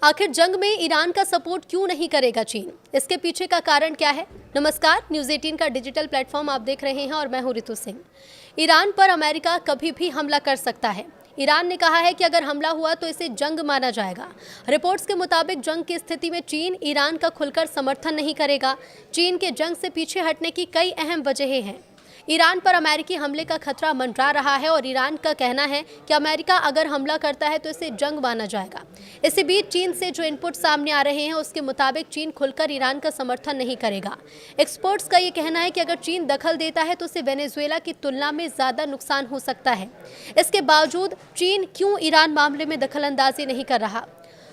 आखिर जंग में ईरान का सपोर्ट क्यों नहीं करेगा चीन? इसके पीछे का कारण क्या है? नमस्कार, न्यूज़ 18 का डिजिटल प्लेटफॉर्म आप देख रहे हैं और मैं हूं रितु सिंह। ईरान पर अमेरिका कभी भी हमला कर सकता है। ईरान ने कहा है कि अगर हमला हुआ तो इसे जंग माना जाएगा। रिपोर्ट्स के मुताबिक जंग की स्थिति में चीन ईरान का खुलकर समर्थन नहीं करेगा। चीन के जंग से पीछे हटने की कई अहम वजहें हैं। ईरान पर अमेरिकी हमले का खतरा मंडरा रहा है और ईरान का कहना है कि अमेरिका अगर हमला करता है तो इसे जंग माना जाएगा। इसी बीच चीन से जो इनपुट सामने आ रहे हैं उसके मुताबिक चीन खुलकर ईरान का समर्थन नहीं करेगा। एक्सपर्ट्स का ये कहना है कि अगर चीन दखल देता है तो उसे वेनेजुएला की तुलना में ज़्यादा नुकसान हो सकता है। इसके बावजूद चीन क्यों ईरान मामले में दखलंदाजी नहीं कर रहा?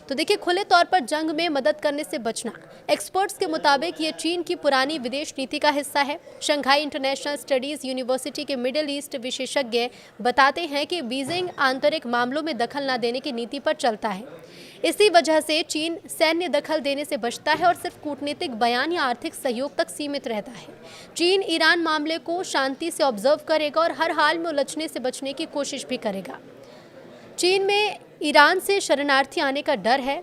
तो देखिए, खुले तौर पर जंग में मदद करने से बचना। एक्सपर्ट्स के मुताबिक ये चीन की पुरानी विदेश नीति का हिस्सा है। शंघाई इंटरनेशनल स्टडीज यूनिवर्सिटी के मिडिल ईस्ट विशेषज्ञ बताते हैं कि बीजिंग आंतरिक मामलों में दखल न देने की नीति पर चलता है। इसी वजह से चीन सैन्य दखल देने से बचता है और सिर्फ कूटनीतिक बयान या आर्थिक सहयोग तक सीमित रहता है। चीन ईरान मामले को शांति से ऑब्जर्व करेगा और हर हाल में उलझने से बचने की कोशिश भी करेगा। चीन में ईरान से शरणार्थी आने का डर है।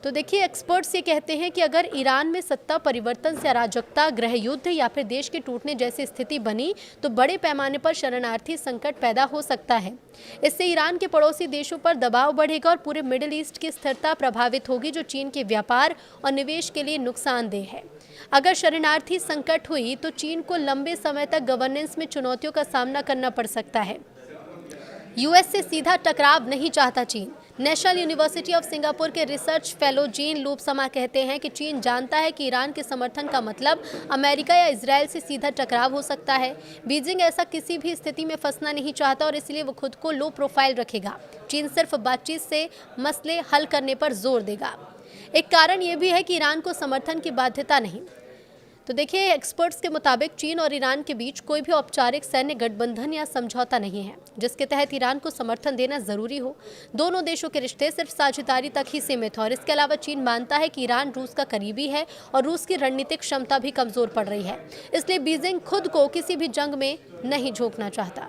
तो देखिए, एक्सपर्ट्स ये कहते हैं कि अगर ईरान में सत्ता परिवर्तन से अराजकता, गृह युद्ध या फिर देश के टूटने जैसी स्थिति बनी तो बड़े पैमाने पर शरणार्थी संकट पैदा हो सकता है। इससे ईरान के पड़ोसी देशों पर दबाव बढ़ेगा और पूरे मिडिल ईस्ट की स्थिरता प्रभावित होगी, जो चीन के व्यापार और निवेश के लिए नुकसानदेह है। अगर शरणार्थी संकट हुई तो चीन को लंबे समय तक गवर्नेंस में चुनौतियों का सामना करना पड़ सकता है। यूएस से सीधा टकराव नहीं चाहता चीन। नेशनल यूनिवर्सिटी ऑफ सिंगापुर के रिसर्च फेलो जीन लूपसमा कहते हैं कि चीन जानता है कि ईरान के समर्थन का मतलब अमेरिका या इजरायल से सीधा टकराव हो सकता है। बीजिंग ऐसा किसी भी स्थिति में फंसना नहीं चाहता और इसलिए वो खुद को लो प्रोफाइल रखेगा। चीन सिर्फ बातचीत से मसले हल करने पर जोर देगा। एक कारण ये भी है कि ईरान को समर्थन की बाध्यता नहीं। तो देखिए, एक्सपर्ट्स के मुताबिक चीन और ईरान के बीच कोई भी औपचारिक सैन्य गठबंधन या समझौता नहीं है जिसके तहत ईरान को समर्थन देना जरूरी हो। दोनों देशों के रिश्ते सिर्फ साझेदारी तक ही सीमित हैं और इसके अलावा चीन मानता है कि ईरान रूस का करीबी है और रूस की रणनीतिक क्षमता भी कमजोर पड़ रही है। इसलिए बीजिंग खुद को किसी भी जंग में नहीं झोंकना चाहता।